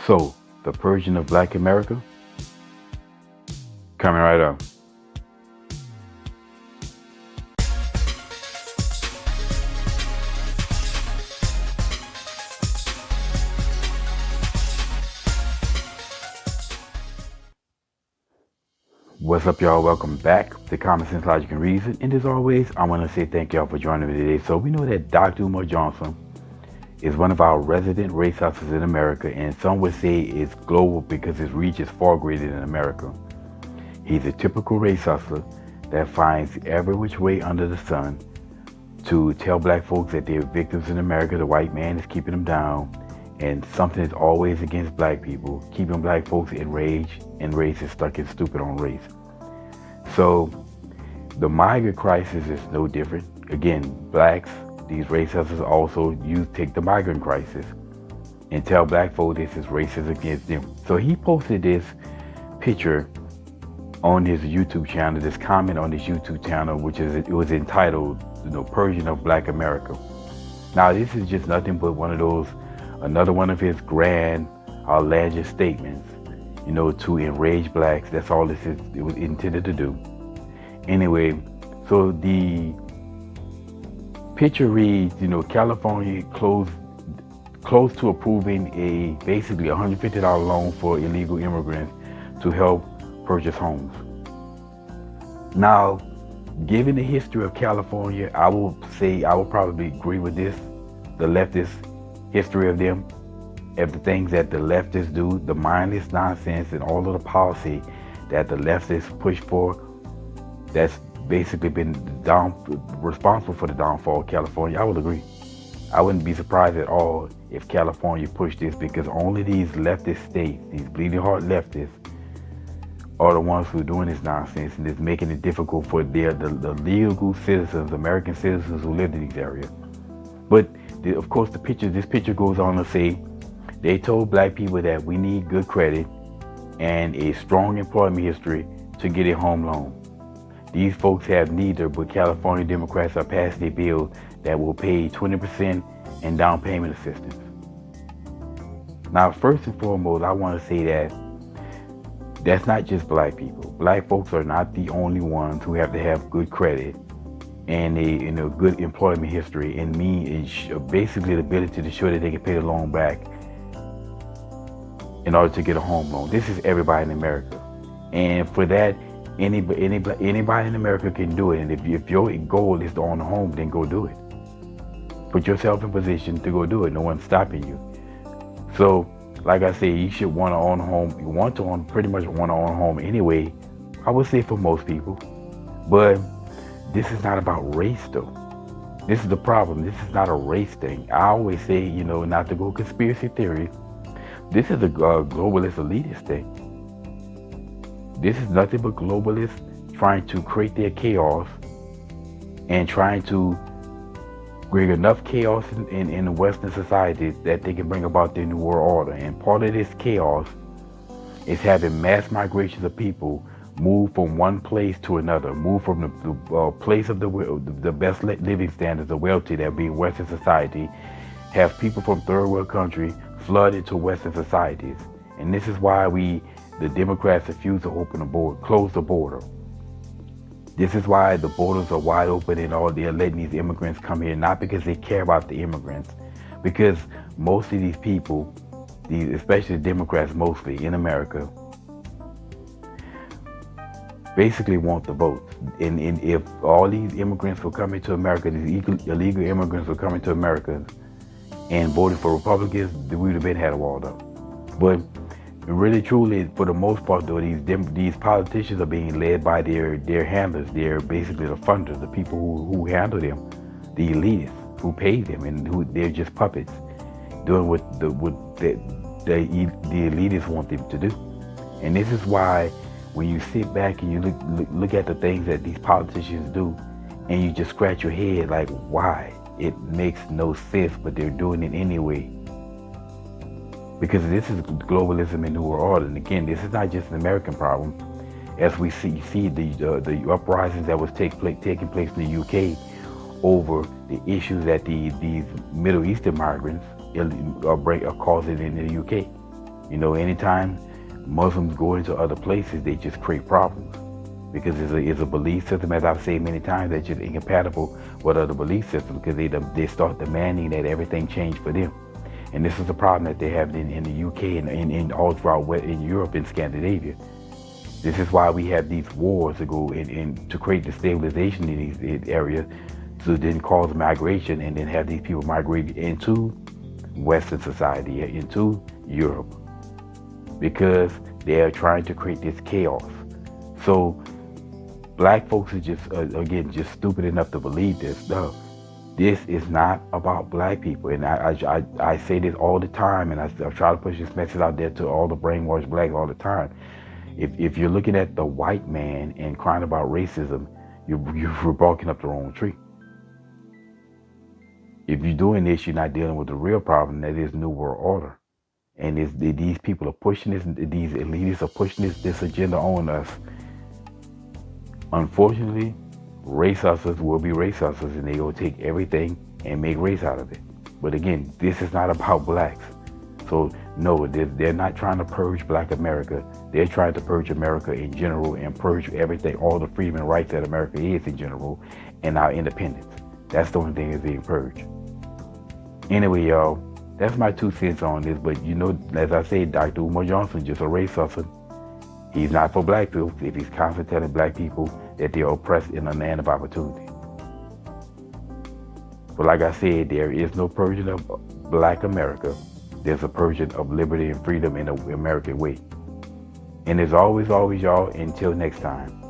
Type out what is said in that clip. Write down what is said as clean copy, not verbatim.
So, the Purging of Black America, coming right up. What's up, y'all? Welcome back to Common Sense, Logic, and Reason. And as always, I want to say thank y'all for joining me today. So we know that Dr. Umar Johnson is one of our resident race hustlers in America, and some would say it's global because his reach is far greater than America. He's a typical race hustler that finds every which way under the sun to tell black folks that they're victims in America. The white man is keeping them down, and something is always against black people, keeping black folks enraged and racist, stuck and stupid on race. So the migrant crisis is no different. Again, blacks, these race hustlers also take the migrant crisis and tell black folks this is racist against them. So he posted this picture on his YouTube channel, this comment on his YouTube channel, it was entitled, Purging of Black America. Now, this is just nothing but another one of his grand, outlandish statements, to enrage blacks. That's all it was intended to do. Anyway, so the picture reads, California close to approving basically $150 loan for illegal immigrants to help purchase homes. Now, given the history of California, I will probably agree with this, the leftist history of them, of the things that the leftists do, the mindless nonsense and all of the policy that the leftists push for, that's basically been responsible for the downfall of California. I would agree. I wouldn't be surprised at all if California pushed this, because only these leftist states, these bleeding heart leftists, are the ones who are doing this nonsense, and it's making it difficult for the legal citizens, American citizens who live in these areas. But of course, this picture goes on to say, they told black people that we need good credit and a strong employment history to get a home loan. These folks have neither, but California Democrats are passing a bill that will pay 20% in down payment assistance. Now, first and foremost, I want to say that that's not just black people. Black folks are not the only ones who have to have good credit and a good employment history, and basically the ability to show that they can pay the loan back in order to get a home loan. This is everybody in America, and for that, anybody in America can do it. And if your goal is to own a home, then go do it. Put yourself in position to go do it. No one's stopping you. So, like I say, you should want to own a home. You pretty much want to own a home anyway. I would say for most people, but this is not about race, though. This is the problem. This is not a race thing. I always say, not to go conspiracy theory. This is a globalist elitist thing. This is nothing but globalists trying to create their chaos and trying to bring enough chaos in Western society that they can bring about their new world order. And part of this chaos is having mass migrations of people move from one place to another, move from the place of the best living standards, the wealthy that be in Western society, have people from third world country flood into Western societies. And this is why the Democrats refuse to close the border. This is why the borders are wide open and they're letting these immigrants come here, not because they care about the immigrants, because most of these people, especially the Democrats mostly in America, basically want the vote. And if all these immigrants were coming to America, these illegal immigrants were coming to America and voted for Republicans, we would have been had a wall up. But really, truly, for the most part, though, these politicians are being led by their handlers. They're basically the funders, the people who handle them, the elitists who pay them, and they're just puppets doing what the elitists want them to do. And this is why, when you sit back and you look at the things that these politicians do, and you just scratch your head like, why? It makes no sense, but they're doing it anyway. Because this is globalism and new world order. And again, this is not just an American problem. As we see the uprisings that was taking place in the UK over the issues that these Middle Eastern migrants are causing in the UK. Anytime Muslims go into other places, they just create problems because it's a belief system, as I've said many times, that's just incompatible with other belief systems because they start demanding that everything change for them. And this is a problem that they have in the UK and in all throughout in Europe and Scandinavia. This is why we have these wars to go in to create the stabilization in these areas, to then cause migration and then have these people migrate into Western society, into Europe, because they are trying to create this chaos. So black folks are just, again, just stupid enough to believe this stuff. This is not about black people. And I say this all the time, and I try to push this message out there to all the brainwashed blacks all the time. If you're looking at the white man and crying about racism, you're barking up the wrong tree. If you're doing this, you're not dealing with the real problem, that is New World Order. And these people are pushing this, these elitists are pushing this agenda on us. Unfortunately, race hustlers will be race hustlers, and they will take everything and make race out of it. But again, this is not about blacks. So no, they're not trying to purge black America. They're trying to purge America in general and purge everything, all the freedom and rights that America is in general, and our independence. That's the only thing that's being purged. Anyway, y'all, that's my 2 cents on this. But as I said, Dr. Umar Johnson just a race hustler. He's not for black people if he's constantly telling black people that they're oppressed in a land of opportunity. But like I said, there is no purging of black America. There's a purging of liberty and freedom in the American way. And as always, y'all, until next time.